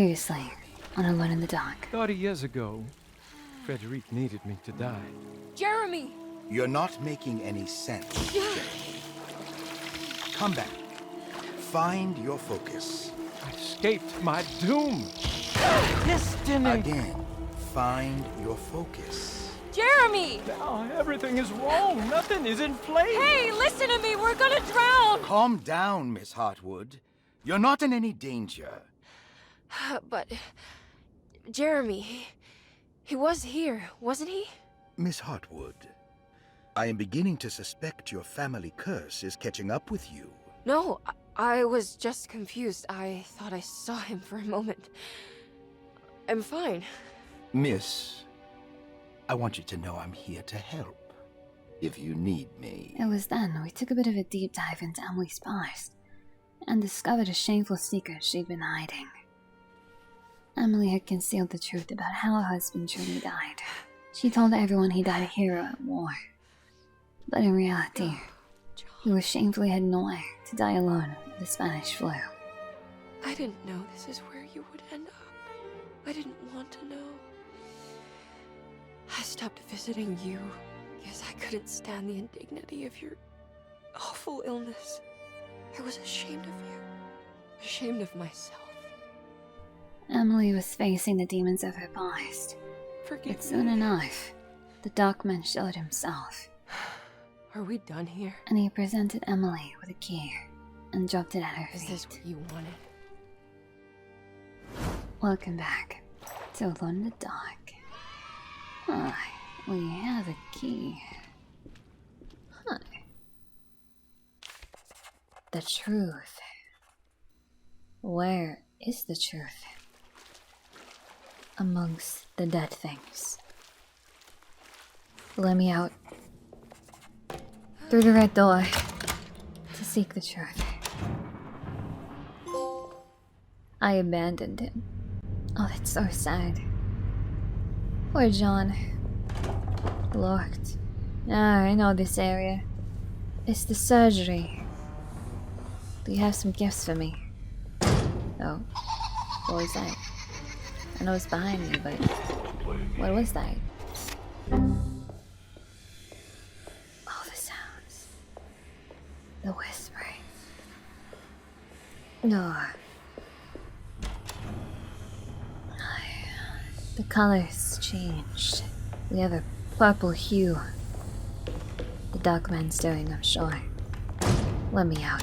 Previously, on Alone in the Dark. 30 years ago, Frederic needed me to die. Jeremy! You're not making any sense, Jeremy. Come back. Find your focus. I escaped my doom. Destiny. Again, find your focus. Jeremy! Now everything is wrong. Nothing is in place. Hey, listen to me! We're gonna drown! Calm down, Miss Hartwood. You're not in any danger. But... Jeremy... He was here, wasn't he? Miss Hartwood, I am beginning to suspect your family curse is catching up with you. No, I was just confused. I thought I saw him for a moment. I'm fine. Miss, I want you to know I'm here to help, if you need me. It was then we took a bit of a deep dive into Emily's past, and discovered a shameful secret she'd been hiding. Emily had concealed the truth about how her husband truly died. She told everyone he died a hero at war. But in reality, he was shamefully hidden away to die alone with the Spanish flu. I didn't know this is where you would end up. I didn't want to know. I stopped visiting you because I couldn't stand the indignity of your awful illness. I was ashamed of you. Ashamed of myself. Emily was facing the demons of her past. Forgive But soon me. enough, the dark man showed himself, Are we done here? and he presented Emily with a key and dropped it at her Is feet. this what you wanted? Welcome back to Alone in the Dark. Hi, we have a key. Hi. The truth. Where is the truth? Amongst the dead things. Let me out. Through the red door. To seek the truth. I abandoned him. Oh, that's so sad. Poor John. Locked. Ah, I know this area. It's the surgery. Do you have some gifts for me? Oh. What was that? I know it's behind me, but... what was that? Oh, the sounds. The whispering. No. The colors changed. We have a purple hue. The dark man's doing, I'm sure. Let me out.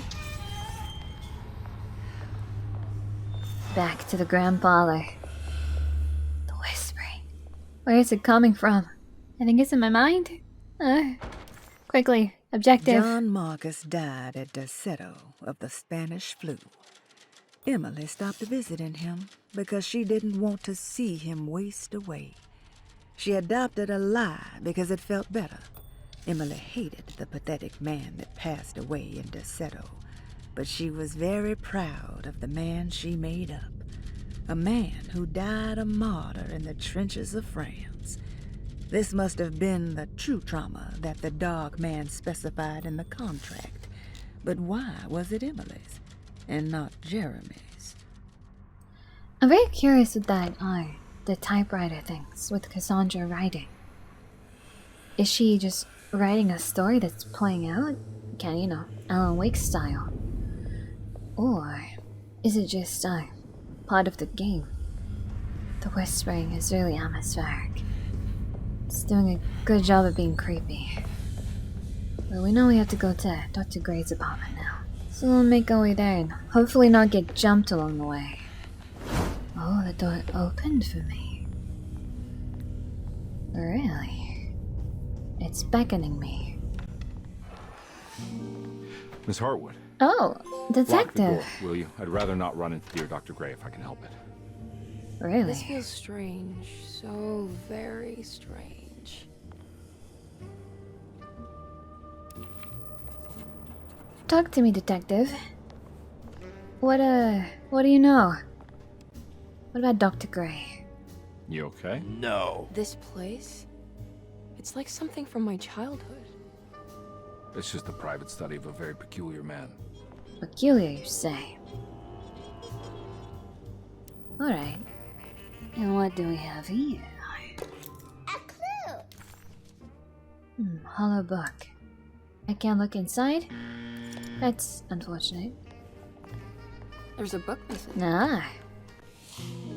Back to the grand parlor. The whispering. Where is it coming from? I think it's in my mind. Quickly, objective. John Marcus died at Deseto of the Spanish flu. Emily stopped visiting him because she didn't want to see him waste away. She adopted a lie because it felt better. Emily hated the pathetic man that passed away in Deseto, but she was very proud of the man she made up. A man who died a martyr in the trenches of France. This must have been the true trauma that the dark man specified in the contract. But why was it Emily's and not Jeremy's? I'm very curious with that, the typewriter things with Cassandra writing. Is she just writing a story that's playing out? Alan Wake style? Or is it just, part of the game? The whispering is really atmospheric. It's doing a good job of being creepy. But we know we have to go to Dr. Gray's apartment now. So we'll make our way there and hopefully not get jumped along the way. Oh, the door opened for me. Really? It's beckoning me. Miss Hartwood. Oh, Lock the detective. door, will you? I'd rather not run into dear Dr. Gray if I can help it. Really? This feels strange. So very strange. Talk to me, detective. What do you know? What about Dr. Gray? You okay? No. This place? It's like something from my childhood. It's just a private study of a very peculiar man. Peculiar, you say? Alright. And what do we have here? A clue! Hollow book. I can't look inside? That's unfortunate. There's a book missing. Nah.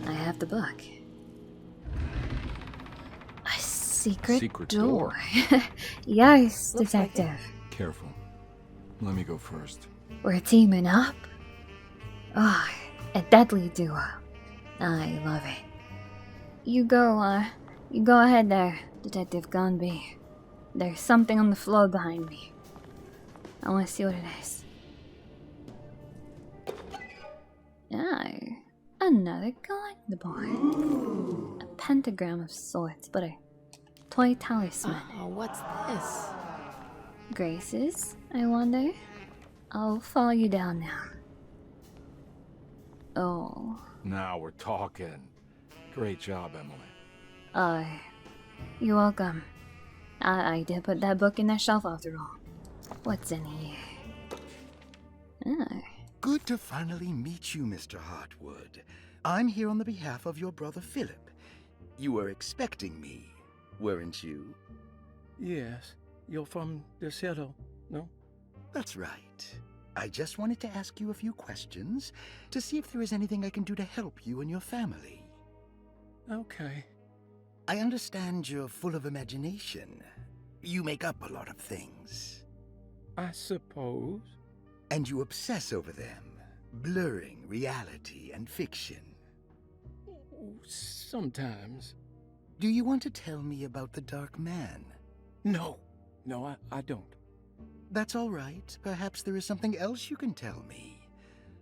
I have the book. A secret door. Yes, Looks like it. detective. Careful. Let me go first. We're teaming up. Oh, a deadly duo. I love it. You go ahead there, Detective Gunby. There's something on the floor behind me. I want to see what it is. Oh, another collectible. A pentagram of sorts, but a toy talisman. Oh, what's this? Graces, I wonder? I'll follow you down now. Oh. Now we're talking. Great job, Emily. You're welcome. I did put that book in that shelf after all. What's in here? Oh. Good to finally meet you, Mr. Hartwood. I'm here on the behalf of your brother Philip. You were expecting me, weren't you? Yes, you're from the Citadel, no? That's right. I just wanted to ask you a few questions to see if there is anything I can do to help you and your family. Okay. I understand you're full of imagination. You make up a lot of things. I suppose. And you obsess over them, blurring reality and fiction. Sometimes. Do you want to tell me about the Dark Man? No, I don't. That's all right. Perhaps there is something else you can tell me.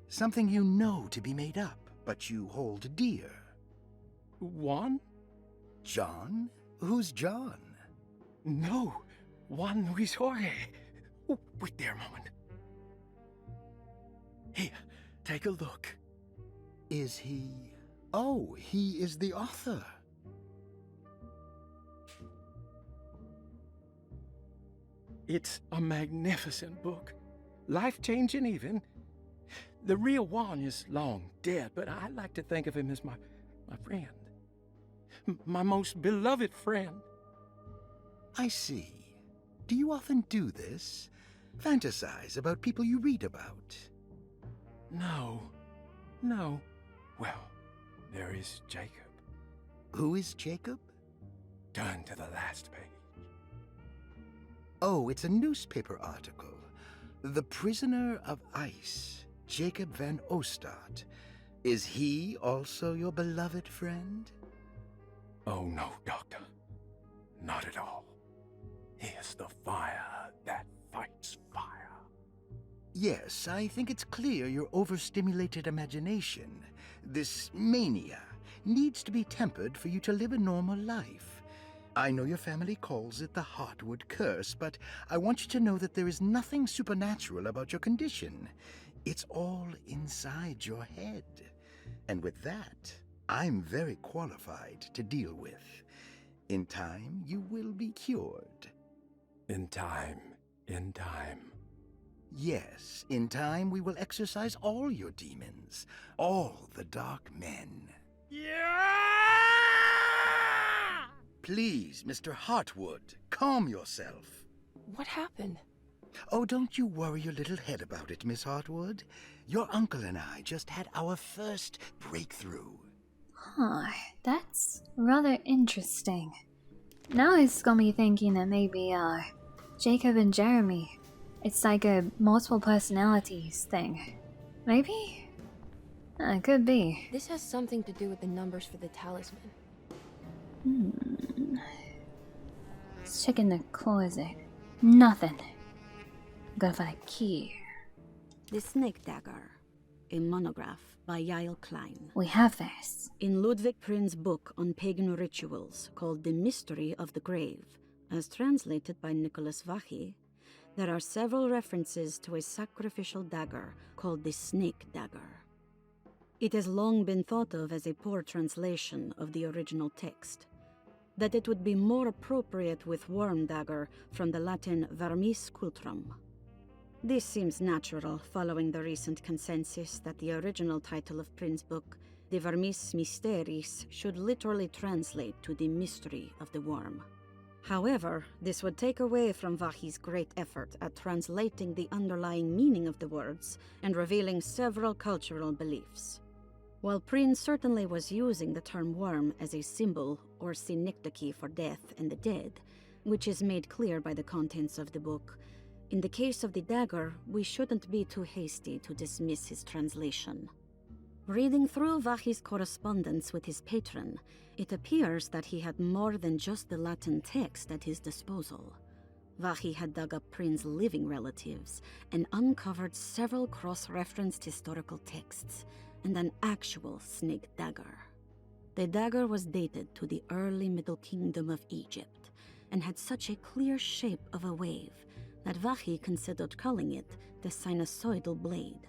Something you know to be made up, but you hold dear. Juan? John? Who's John? No, Juan Luis Jorge. Oh, wait there a moment. Here, take a look. Is he... Oh, he is the author. It's a magnificent book. Life-changing even. The real Juan is long dead, but I like to think of him as my friend. My most beloved friend. I see. Do you often do this? Fantasize about people you read about? No. Well, there is Jacob. Who is Jacob? Turn to the last page. Oh, it's a newspaper article. The Prisoner of Ice, Jacob van Ostad. Is he also your beloved friend? Oh no, Doctor. Not at all. He is the fire that fights fire. Yes, I think it's clear your overstimulated imagination, this mania, needs to be tempered for you to live a normal life. I know your family calls it the Hartwood curse, but I want you to know that there is nothing supernatural about your condition. It's all inside your head. And with that, I'm very qualified to deal with. In time, you will be cured. In time. Yes, in time we will exorcise all your demons, all the dark men. Yeah! Please, Mr. Hartwood, calm yourself. What happened? Oh, don't you worry your little head about it, Miss Hartwood. Your uncle and I just had our first breakthrough. Huh, that's rather interesting. Now it's got me thinking that maybe, Jacob and Jeremy, it's like a multiple personalities thing. Maybe? It could be. This has something to do with the numbers for the talisman. Let's check in the closet. Nothing. Gotta find a key. The Snake Dagger, a monograph by Yael Klein. We have this. In Ludwig Prin's book on pagan rituals called The Mystery of the Grave, as translated by Nicholas Vachy, there are several references to a sacrificial dagger called the Snake Dagger. It has long been thought of as a poor translation of the original text, that it would be more appropriate with worm dagger from the Latin vermis cultrum. This seems natural following the recent consensus that the original title of Prin's book The vermis mysteris should literally translate to the mystery of the worm. However, this would take away from Vahi's great effort at translating the underlying meaning of the words and revealing several cultural beliefs. While Prince certainly was using the term worm as a symbol or synecdoche for death and the dead, which is made clear by the contents of the book, in the case of the dagger, we shouldn't be too hasty to dismiss his translation. Reading through Vahi's correspondence with his patron, it appears that he had more than just the Latin text at his disposal. Vahi had dug up Prince's living relatives and uncovered several cross-referenced historical texts and an actual snake dagger. The dagger was dated to the early Middle Kingdom of Egypt and had such a clear shape of a wave that Vahi considered calling it the sinusoidal blade.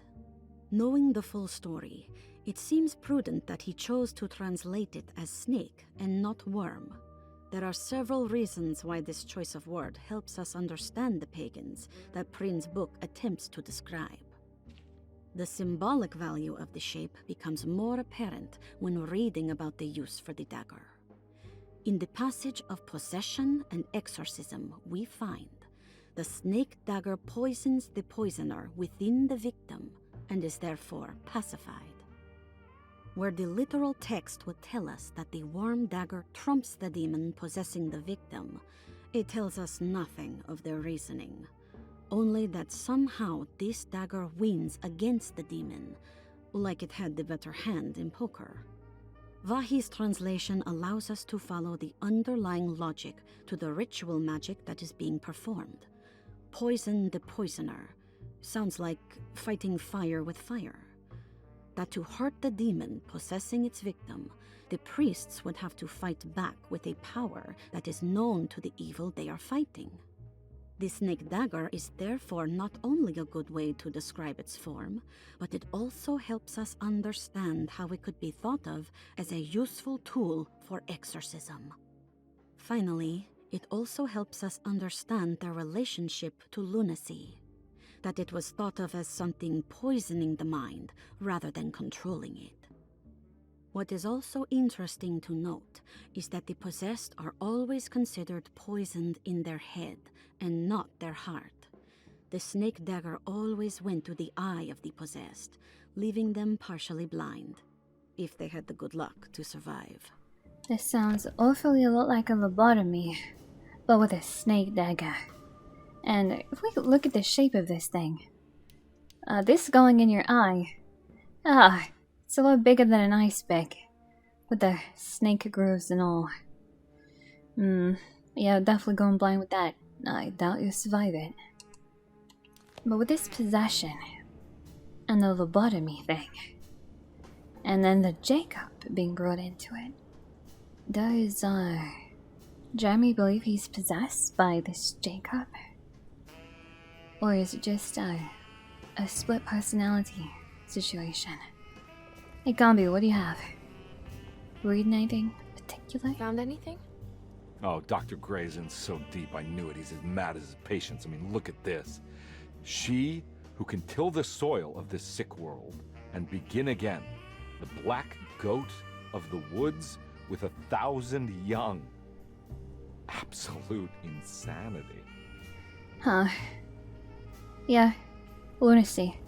Knowing the full story, it seems prudent that he chose to translate it as snake and not worm. There are several reasons why this choice of word helps us understand the pagans that Prince's book attempts to describe. The symbolic value of the shape becomes more apparent when reading about the use for the dagger. In the passage of possession and exorcism, we find the snake dagger poisons the poisoner within the victim and is therefore pacified. Where the literal text would tell us that the worm dagger trumps the demon possessing the victim, it tells us nothing of their reasoning, only that somehow this dagger wins against the demon, like it had the better hand in poker. Vahi's translation allows us to follow the underlying logic to the ritual magic that is being performed. Poison the poisoner sounds like fighting fire with fire. That to hurt the demon possessing its victim, the priests would have to fight back with a power that is known to the evil they are fighting. The snake dagger is therefore not only a good way to describe its form, but it also helps us understand how it could be thought of as a useful tool for exorcism. Finally, it also helps us understand their relationship to lunacy, that it was thought of as something poisoning the mind rather than controlling it. What is also interesting to note is that the possessed are always considered poisoned in their head and not their heart. The snake dagger always went to the eye of the possessed, leaving them partially blind, if they had the good luck to survive. This sounds awfully a lot like a lobotomy, but with a snake dagger. And if we look at the shape of this thing, this going in your eye, it's a lot bigger than an ice pick, with the snake grooves and all. Yeah, definitely going blind with that. I doubt you'll survive it. But with this possession, and the lobotomy thing, and then the Jacob being brought into it, does, Jeremy believe he's possessed by this Jacob? Or is it just a split personality situation? Hey Gombi, what do you have? Reading anything particular? Found anything? Oh, Dr. Gray's in so deep, I knew it. He's as mad as his patients. I mean, look at this. She who can till the soil of this sick world and begin again. The black goat of the woods with 1,000 young. Absolute insanity. Huh. Yeah, lunacy.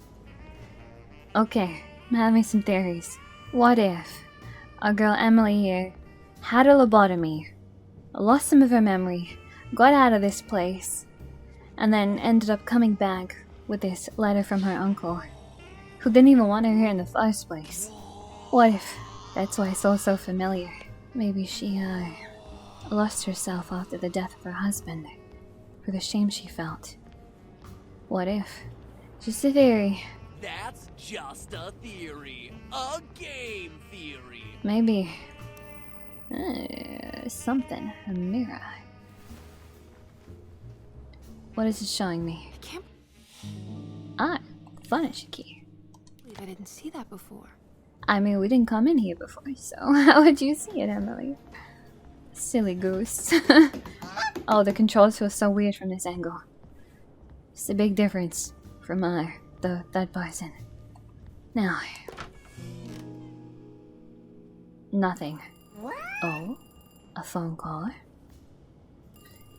Okay, I'm having some theories. What if our girl Emily here had a lobotomy, lost some of her memory, got out of this place, and then ended up coming back with this letter from her uncle, who didn't even want her here in the first place? What if that's why it's all so familiar? Maybe she, lost herself after the death of her husband, for the shame she felt. What if? Just a theory. That's just a theory. A game theory. Maybe. Something. A mirror. What is it showing me? I can't Furniture key. believe I didn't see that before. I mean, we didn't come in here before, so how would you see it, Emily? Silly goose. Oh, the controls feel so weird from this angle. It's a big difference from that person. Now, Nothing. What? Oh? A phone call?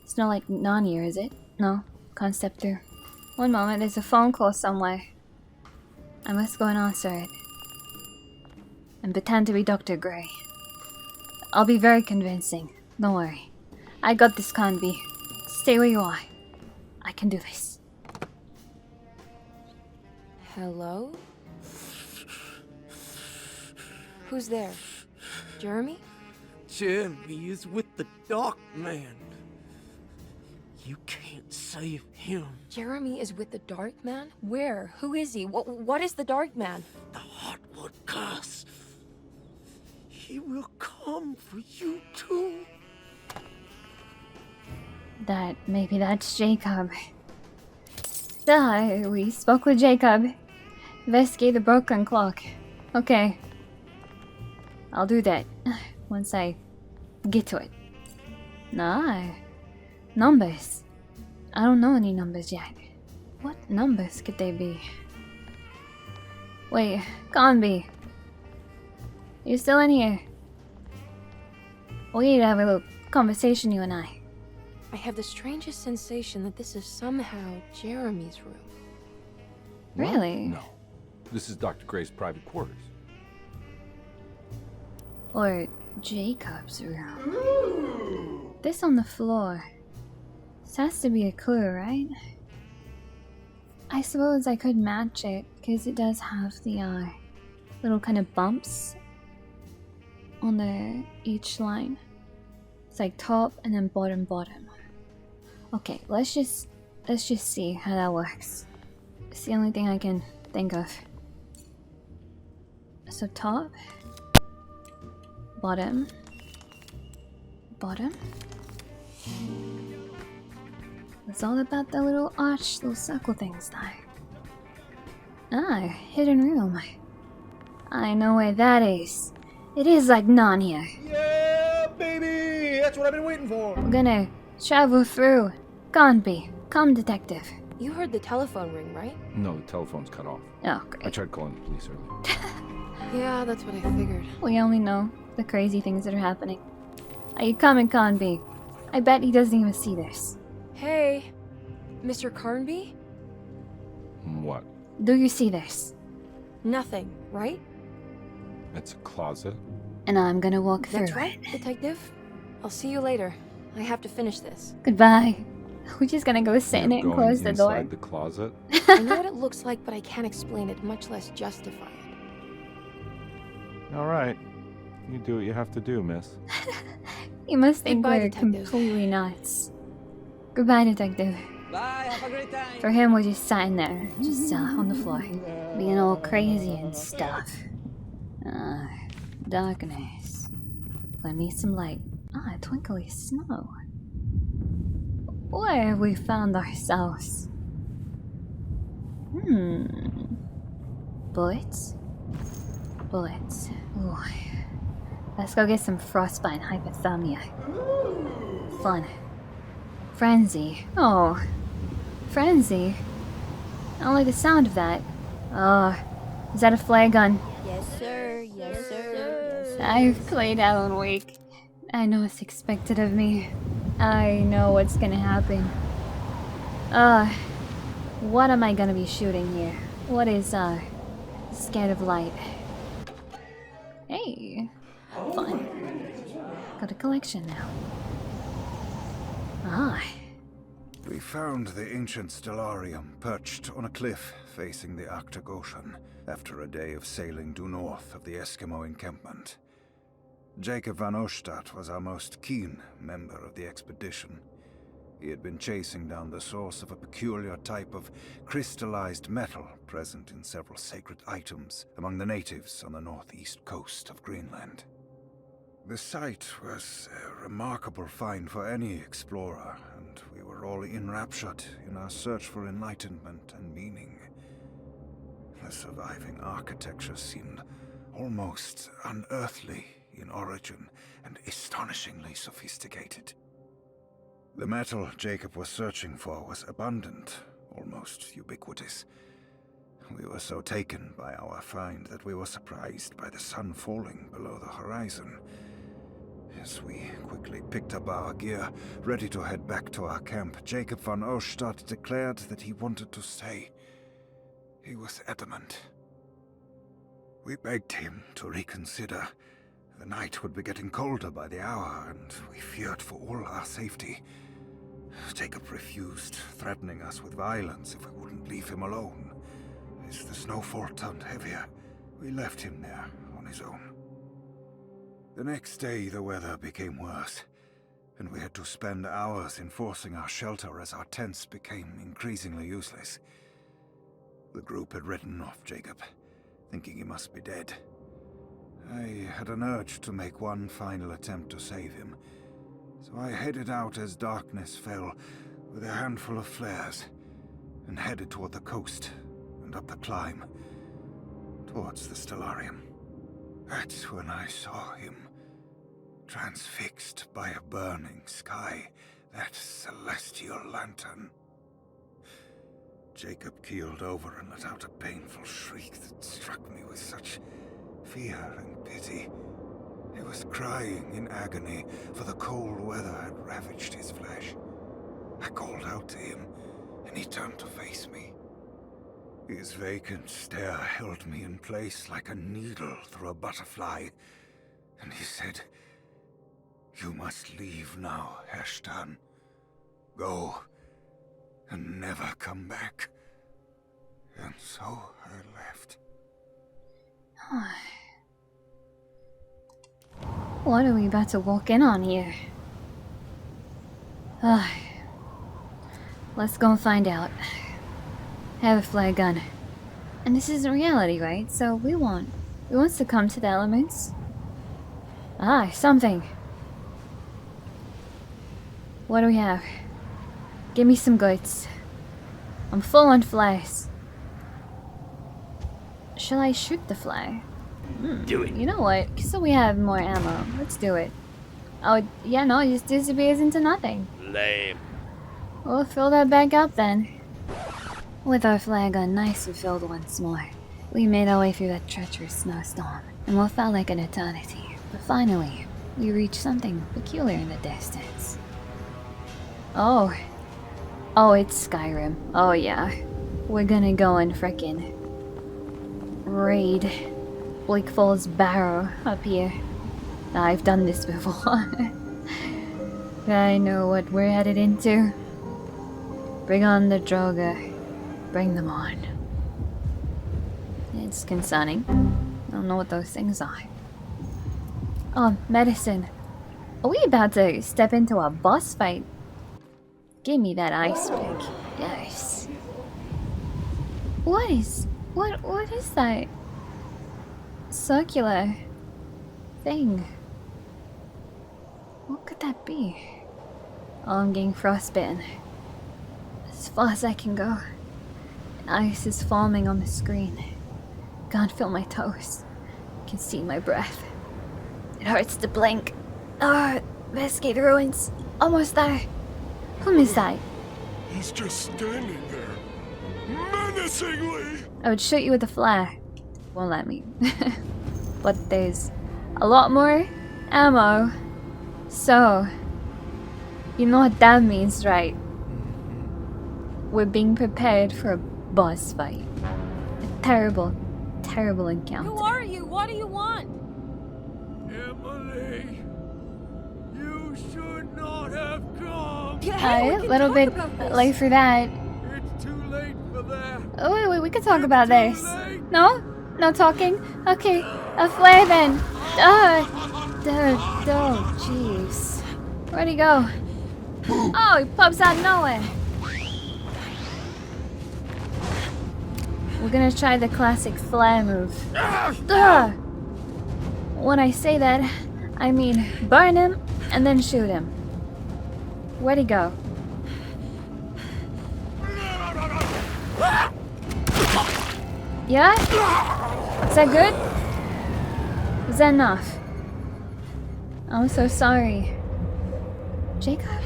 It's not like Nanya, is it? No. Can't step through. One moment, there's a phone call somewhere. I must go and answer it. And pretend to be Dr. Gray. I'll be very convincing. Don't worry. I got this, Canby. Stay where you are. I can do this. Hello? Who's there? Jeremy? Jeremy is with the Dark Man. You can't save him. Jeremy is with the Dark Man? Where? Who is he? What is the Dark Man? The Heartwood curse. He will come for you too. Maybe that's Jacob. We spoke with Jacob. Investigate the broken clock. Okay. I'll do that. Once I get to it. Nah. Numbers. I don't know any numbers yet. What numbers could they be? Wait, can't be. You still in here? We need to have a little conversation, you and I. I have the strangest sensation that this is somehow Jeremy's room. What? Really? No. This is Dr. Gray's private quarters. Or Jacob's room. This on the floor. This has to be a clue, right? I suppose I could match it, because it does have the little kind of bumps on each line. It's like top and then bottom, bottom. Okay, let's just see how that works. It's the only thing I can think of. So top, bottom, bottom. It's all about the little arch, little circle things there. Hidden room. I know where that is. It is like Narnia. Yeah, baby! That's what I've been waiting for. We're gonna travel through. Can't be. Come, detective. You heard the telephone ring, right? No, the telephone's cut off. Oh, I great. tried calling the police earlier. Yeah, that's what I figured. We only know the crazy things that are happening. Are you coming, Canby? I bet he doesn't even see this. Hey, Mr. Carnby? What? Do you see this? Nothing, right? It's a closet? And I'm gonna walk through That's right, it. detective. I'll see you later. I have to finish this. Goodbye. We're just gonna go sit in You're it and going close the door. inside the closet? I know what it looks like, but I can't explain it, much less justify it. All right. You do what you have to do, miss. You must think Goodbye, we're detective. completely nuts. Goodbye, detective. Bye, have a great time. For him, we're just sitting there, just on the floor, being all crazy and stuff. Darkness. I need some light. Twinkly snow. Where have we found ourselves? Bullets? Bullets. Ooh. Let's go get some frostbite and hypothermia. Fun. Frenzy. Oh. Frenzy? I don't like the sound of that. Oh. Is that a flare gun? Yes, sir. Yes, sir. Yes, sir. I've played Alan Wake. I know what's expected of me. I know what's gonna happen. What am I gonna be shooting here? What is, scared of light? Hey, fun. Got a collection now. We found the ancient stellarium perched on a cliff facing the Arctic Ocean after a day of sailing due north of the Eskimo encampment. Jacob van Oostad was our most keen member of the expedition. He had been chasing down the source of a peculiar type of crystallized metal present in several sacred items among the natives on the northeast coast of Greenland. The site was a remarkable find for any explorer, and we were all enraptured in our search for enlightenment and meaning. The surviving architecture seemed almost unearthly in origin and astonishingly sophisticated. The metal Jacob was searching for was abundant, almost ubiquitous. we were so taken by our find that we were surprised by the sun falling below the horizon. As we quickly picked up our gear, ready to head back to our camp, Jacob van Oostad declared that he wanted to stay. He was adamant. We begged him to reconsider. The night would be getting colder by the hour, and we feared for all our safety. Jacob refused, threatening us with violence if we wouldn't leave him alone. As the snowfall turned heavier, we left him there on his own. The next day, the weather became worse, and we had to spend hours enforcing our shelter as our tents became increasingly useless. The group had written off Jacob, thinking he must be dead. I had an urge to make one final attempt to save him, so I headed out as darkness fell with a handful of flares and headed toward the coast and up the climb towards the Stellarium. That's when I saw him, transfixed by a burning sky, that celestial lantern. Jacob keeled over and let out a painful shriek that struck me with such fear and pity. He was crying in agony, for the cold weather had ravaged his flesh. I called out to him, and he turned to face me. His vacant stare held me in place like a needle through a butterfly, and he said, "You must leave now, Herstan. Go, and never come back." And so I left. What are we about to walk in on here? Let's go and find out. Have a flare gun. And this isn't reality, right? So we want to come to the elements. Something. What do we have? Give me some goods. I'm full on flares. Shall I shoot the flare? Do it. You know what? So we have more ammo. Let's do it. Oh, yeah, no, it just disappears into nothing. Lame. We'll fill that back up then. With our flare gun nicely filled once more, we made our way through that treacherous snowstorm, and what felt like an eternity. But finally, we reached something peculiar in the distance. Oh, it's Skyrim. Oh yeah. We're gonna go and frickin' raid Bleak Falls Barrow up here. I've done this before. I know what we're headed into. Bring on the Droga. Bring them on. It's concerning. I don't know what those things are. Oh, medicine. Are we about to step into a boss fight? Give me that ice pick. Yes. What is that circular thing? What could that be? Oh, I'm getting frostbitten. As far as I can go. Ice is forming on the screen. Can't feel my toes. Can see my breath. It hurts to blink. Investigate the ruins. Almost there. Whom is that? He's just standing there, menacingly. I would shoot you with a flare. Won't let me. But there's a lot more ammo. So, you know what that means, right? We're being prepared for a boss fight. A terrible, terrible encounter. Who are you? What do you want? Emily, you should not have come. A little bit late for that. It's too late for that. Oh, wait, we can talk about this. Late. No? No talking? Okay, a flare then. Jeez. Where'd he go? Oh, he pops out of nowhere. We're gonna try the classic flare move. When I say that, I mean burn him and then shoot him. Where'd he go? Yeah? Is that good? Is that enough? I'm so sorry. Jacob?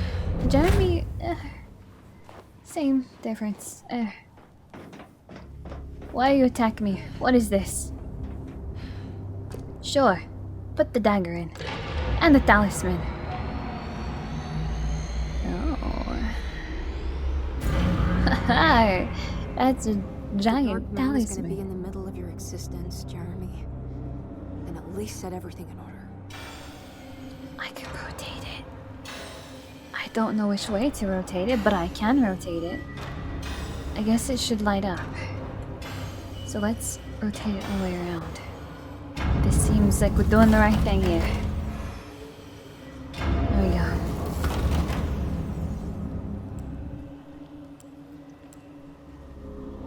Jeremy? Same difference. Why you attack me? What is this? Sure. Put the dagger in. And the talisman. Oh. Haha. That's a giant Dark Moon is talisman. gonna be in the middle of your existence, Jeremy. Then at least set everything in order. I can rotate it. I don't know which way to rotate it, but I can rotate it. I guess it should light up. So let's rotate it all the way around. This seems like we're doing the right thing here. There we go.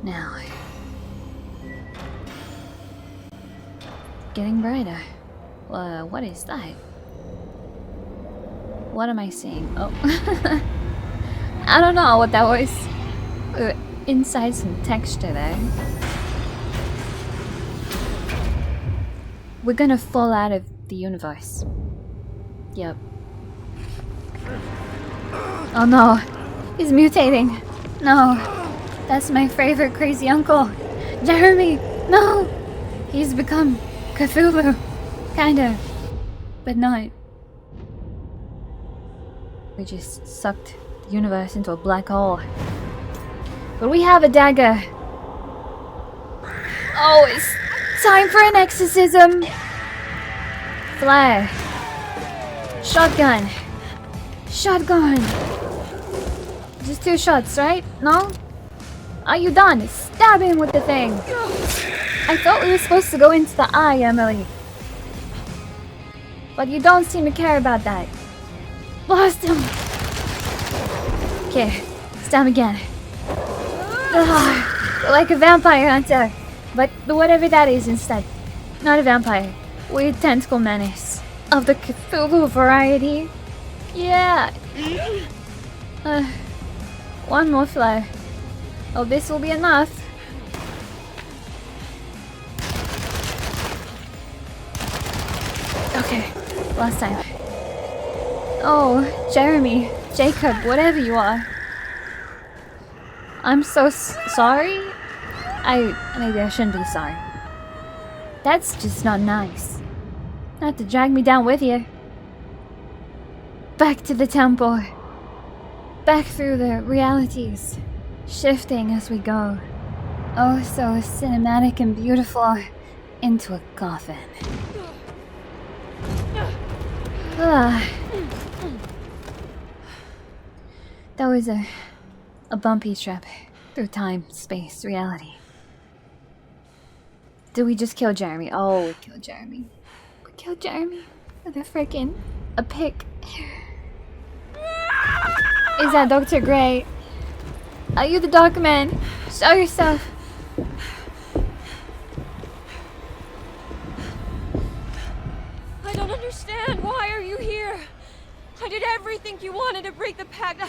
Now. Getting brighter. What is that? What am I seeing? Oh. I don't know what that was. We're inside some texture there. We're gonna fall out of the universe. Yep. Oh no. He's mutating. No. That's my favorite crazy uncle. Jeremy! No! He's become Cthulhu. Kinda. But not. We just sucked the universe into a black hole. But we have a dagger. Oh, it's time for an exorcism. Flare. Shotgun. Shotgun. Just 2 shots, right? No? Are you done? Stab him with the thing. I thought we were supposed to go into the eye, Emily. But you don't seem to care about that. Blast him! Okay, stab again. Ugh, like a vampire hunter. But whatever that is instead. Not a vampire. Weird tentacle menace. Of the Cthulhu variety. Yeah. One more flare. Oh, this will be enough. Okay, last time. Oh, Jeremy, Jacob, whatever you are. I'm so sorry. Maybe I shouldn't be sorry. That's just not nice. Not to drag me down with you. Back to the temple. Back through the realities. Shifting as we go. Oh, so cinematic and beautiful. Into a coffin. That was a bumpy trip through time, space, reality. Did we just kill Jeremy? Oh, we killed Jeremy. We killed Jeremy with a pick. Is that Dr. Gray? Are you the Dark Man? Show yourself. I don't understand. Why are you here? I did everything you wanted to break the pact.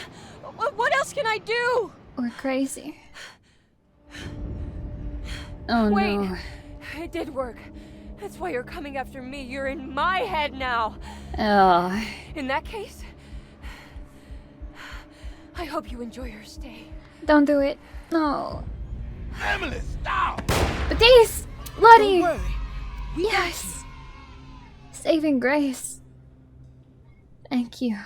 What else can I do? We're crazy. Oh Wait, no. It did work. That's why you're coming after me. You're in my head now. Oh. In that case, I hope you enjoy your stay. Don't do it. No. Emily, stop! But these bloody. Don't worry. We got Yes. Saving grace. Thank you.